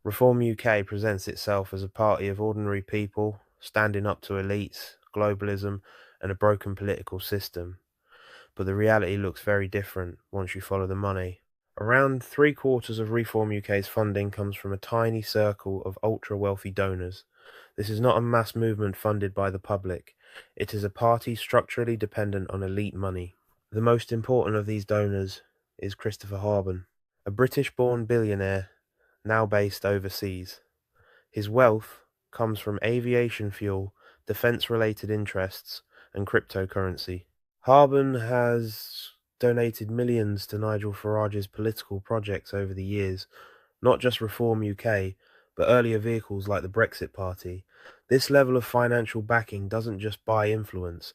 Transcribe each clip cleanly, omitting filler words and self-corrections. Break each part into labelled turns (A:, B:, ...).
A: Reform UK presents itself as a party of ordinary people standing up to elites, globalism, and a broken political system. But the reality looks very different once you follow the money. Around three-quarters of Reform UK's funding comes from a tiny circle of ultra-wealthy donors. This is not a mass movement funded by the public. It is a party structurally dependent on elite money. The most important of these donors is Christopher Harbin, a British-born billionaire now based overseas. His wealth comes from aviation fuel, defense-related interests, and cryptocurrency. Harbin has donated millions to Nigel Farage's political projects over the years, not just Reform UK, but earlier vehicles like the Brexit Party. This level of financial backing doesn't just buy influence,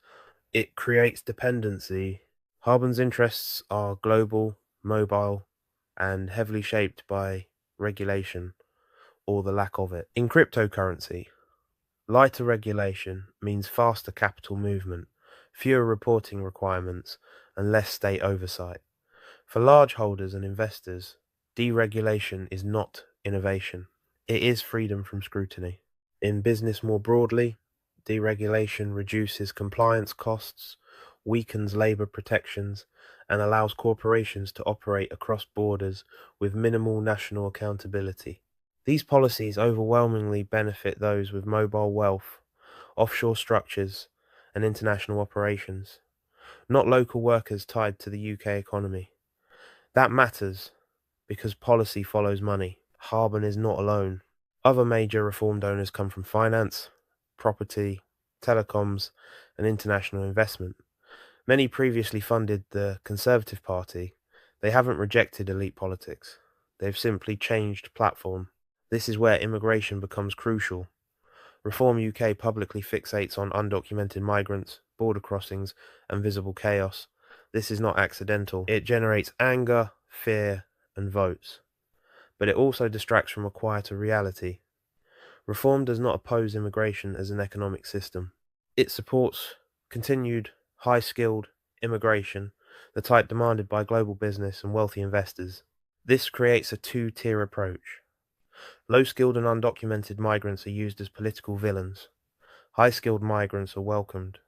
A: it creates dependency. Harbin's interests are global, mobile, and heavily shaped by regulation, or the lack of it. In cryptocurrency, lighter regulation means faster capital movement, fewer reporting requirements, and less state oversight. For large holders and investors, deregulation is not innovation. It is freedom from scrutiny. In business more broadly, deregulation reduces compliance costs, weakens labor protections, and allows corporations to operate across borders with minimal national accountability. These policies overwhelmingly benefit those with mobile wealth, offshore structures, and international operations, not local workers tied to the UK economy. That matters because policy follows money. Harbin is not alone. Other major reform donors come from finance, property, telecoms, and international investment. Many previously funded the Conservative Party. They haven't rejected elite politics. They've simply changed platform. This is where immigration becomes crucial. Reform UK publicly fixates on undocumented migrants, border crossings, and visible chaos. This is not accidental. It generates anger, fear, and votes. But it also distracts from a quieter reality. Reform does not oppose immigration as an economic system. It supports continued high-skilled immigration, the type demanded by global business and wealthy investors. This creates a two-tier approach. Low-skilled and undocumented migrants are used as political villains. High-skilled migrants are welcomed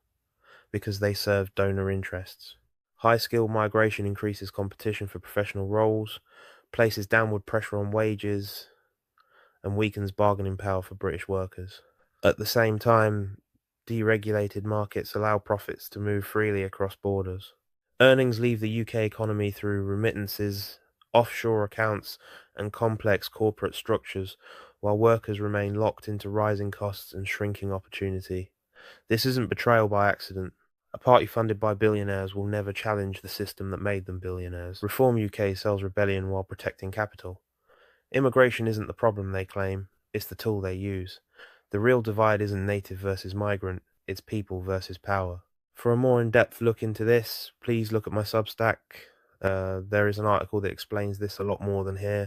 A: because they serve donor interests. High-skilled migration increases competition for professional roles, places downward pressure on wages, and weakens bargaining power for British workers. At the same time, deregulated markets allow profits to move freely across borders. Earnings leave the UK economy through remittances, offshore accounts, and complex corporate structures, while workers remain locked into rising costs and shrinking opportunity. This isn't betrayal by accident. A party funded by billionaires will never challenge the system that made them billionaires. Reform UK sells rebellion while protecting capital. Immigration isn't the problem, they claim, it's the tool they use. The real divide isn't native versus migrant, it's people versus power. For a more in-depth look into this, please look at my Substack. There is an article that explains this a lot more than here.